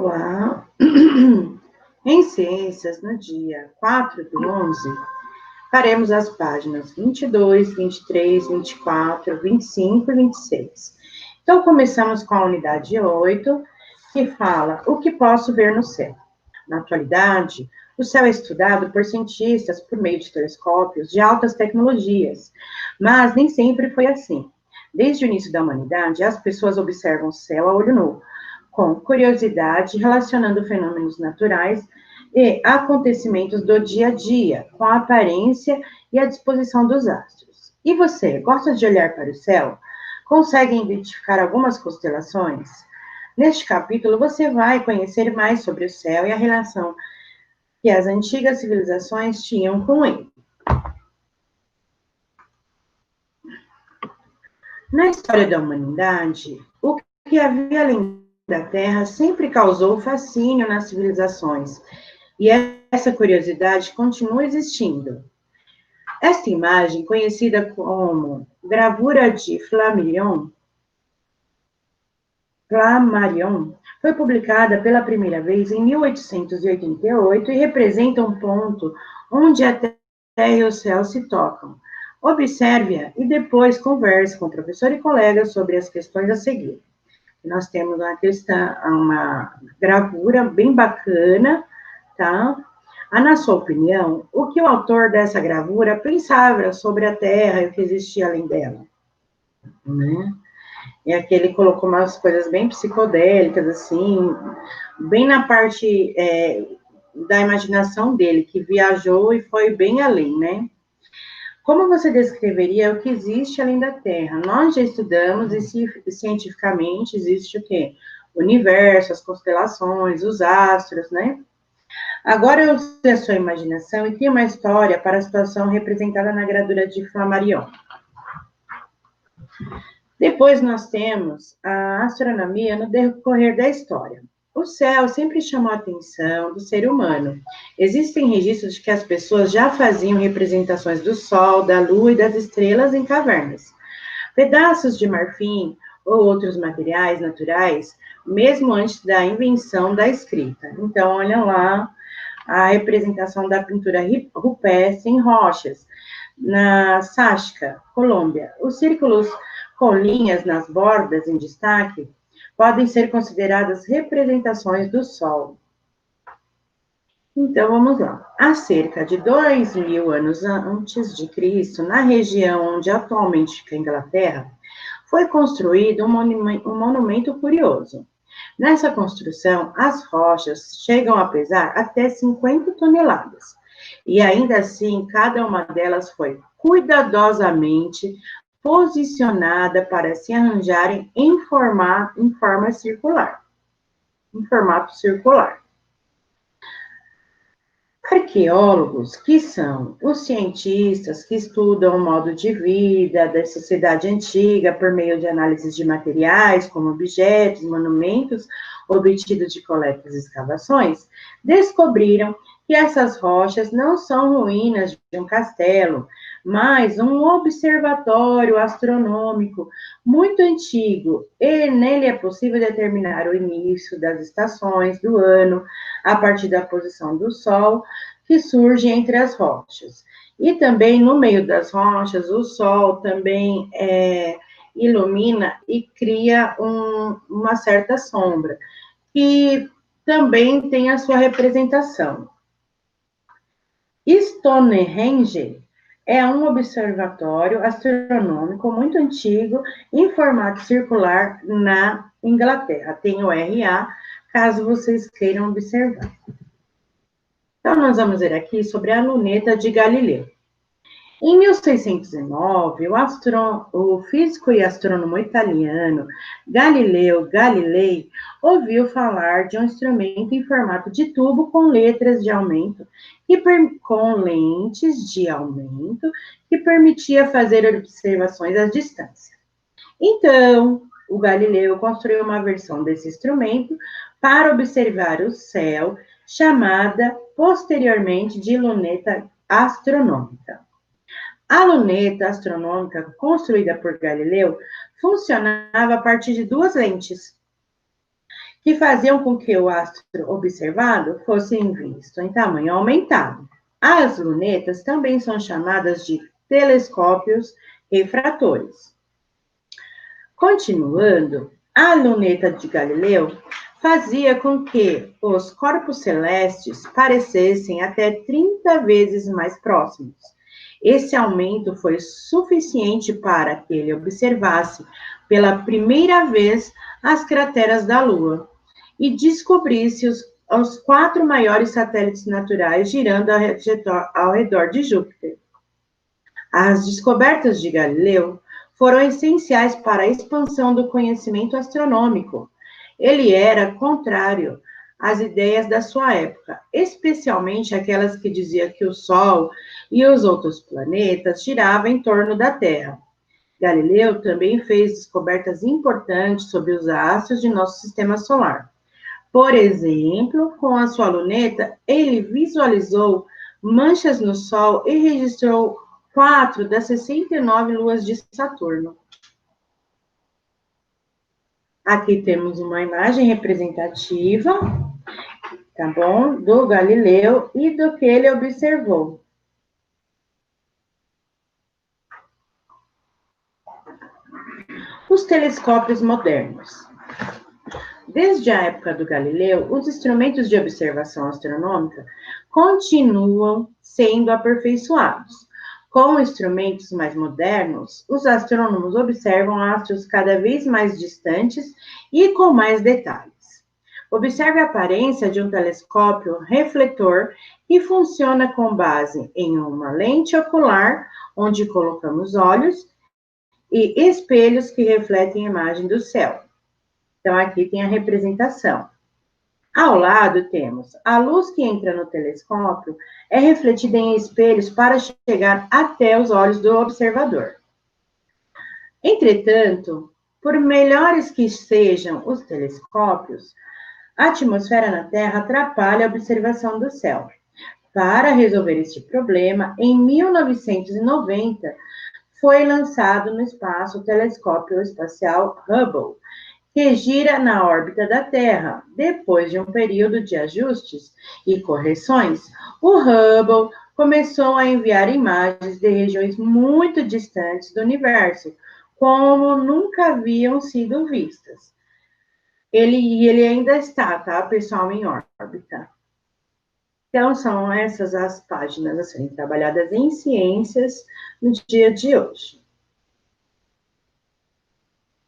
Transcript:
Olá! Em Ciências, no dia 4/11, faremos as páginas 22, 23, 24, 25 e 26. Então, começamos com a unidade 8, que fala o que posso ver no céu. Na atualidade, o céu é estudado por cientistas por meio de telescópios de altas tecnologias, mas nem sempre foi assim. Desde o início da humanidade, as pessoas observam o céu a olho nu, com curiosidade, relacionando fenômenos naturais e acontecimentos do dia a dia, com a aparência e a disposição dos astros. E você, gosta de olhar para o céu? Consegue identificar algumas constelações? Neste capítulo, você vai conhecer mais sobre o céu e a relação que as antigas civilizações tinham com ele. Na história da humanidade, o que havia além da Terra sempre causou fascínio nas civilizações, e essa curiosidade continua existindo. Esta imagem, conhecida como gravura de Flammarion, foi publicada pela primeira vez em 1888 e representa um ponto onde a Terra e o céu se tocam. Observe-a e depois converse com o professor e colegas sobre as questões a seguir. Nós temos uma gravura bem bacana, tá? Na sua opinião, o que o autor dessa gravura pensava sobre a Terra e o que existia além dela? Né? E aqui ele colocou umas coisas bem psicodélicas, assim, bem na parte da imaginação dele, que viajou e foi bem além, né? Como você descreveria o que existe além da Terra? Nós já estudamos e cientificamente existe o quê? O universo, as constelações, os astros, né? Agora eu usei a sua imaginação e crie uma história para a situação representada na gravura de Flammarion. Depois nós temos a astronomia no decorrer da história. O céu sempre chamou a atenção do ser humano. Existem registros de que as pessoas já faziam representações do Sol, da Lua e das estrelas em cavernas. Pedaços de marfim ou outros materiais naturais, mesmo antes da invenção da escrita. Então, olha lá a representação da pintura rupestre em rochas, na Sáchika, Colômbia. Os círculos com linhas nas bordas em destaque podem ser consideradas representações do Sol. Então, vamos lá. Há cerca de 2.000 anos antes de Cristo, na região onde atualmente fica a Inglaterra, foi construído um monumento curioso. Nessa construção, as rochas chegam a pesar até 50 toneladas. E ainda assim, cada uma delas foi cuidadosamente posicionada para se arranjarem em formato circular. Em formato circular. Arqueólogos, que são os cientistas que estudam o modo de vida da sociedade antiga por meio de análises de materiais, como objetos, monumentos, obtidos de coletas e escavações, descobriram que essas rochas não são ruínas de um castelo, mas um observatório astronômico muito antigo, e nele é possível determinar o início das estações do ano a partir da posição do Sol, que surge entre as rochas. E também, no meio das rochas, o Sol também ilumina e cria uma certa sombra, que também tem a sua representação. Stonehenge é um observatório astronômico muito antigo, em formato circular, na Inglaterra. Tem o RA, caso vocês queiram observar. Então, nós vamos ver aqui sobre a luneta de Galileu. Em 1609, o físico e astrônomo italiano Galileu Galilei ouviu falar de um instrumento em formato de tubo com letras de aumento com lentes de aumento que permitia fazer observações à distância. Então, o Galileu construiu uma versão desse instrumento para observar o céu, chamada posteriormente de luneta astronômica. A luneta astronômica construída por Galileu funcionava a partir de duas lentes, que faziam com que o astro observado fosse visto em tamanho aumentado. As lunetas também são chamadas de telescópios refratores. Continuando, a luneta de Galileu fazia com que os corpos celestes parecessem até 30 vezes mais próximos. Esse aumento foi suficiente para que ele observasse pela primeira vez as crateras da Lua e descobrisse os 4 maiores satélites naturais girando ao redor de Júpiter. As descobertas de Galileu foram essenciais para a expansão do conhecimento astronômico. Ele era contrário às ideias da sua época, especialmente aquelas que diziam que o Sol e os outros planetas giravam em torno da Terra. Galileu também fez descobertas importantes sobre os astros de nosso sistema solar. Por exemplo, com a sua luneta, ele visualizou manchas no Sol e registrou 4 das 69 luas de Saturno. Aqui temos uma imagem representativa, tá bom? Do Galileu e do que ele observou. Os telescópios modernos. Desde a época do Galileu, os instrumentos de observação astronômica continuam sendo aperfeiçoados. Com instrumentos mais modernos, os astrônomos observam astros cada vez mais distantes e com mais detalhes. Observe a aparência de um telescópio refletor que funciona com base em uma lente ocular, onde colocamos olhos, e espelhos que refletem a imagem do céu. Então, aqui tem a representação. Ao lado temos a luz que entra no telescópio é refletida em espelhos para chegar até os olhos do observador. Entretanto, por melhores que sejam os telescópios, a atmosfera na Terra atrapalha a observação do céu. Para resolver este problema, em 1990, foi lançado no espaço o telescópio espacial Hubble, que gira na órbita da Terra. Depois de um período de ajustes e correções, o Hubble começou a enviar imagens de regiões muito distantes do universo, como nunca haviam sido vistas. Ele ainda está, tá, pessoal, em órbita. Então, são essas as páginas a serem trabalhadas em ciências no dia de hoje.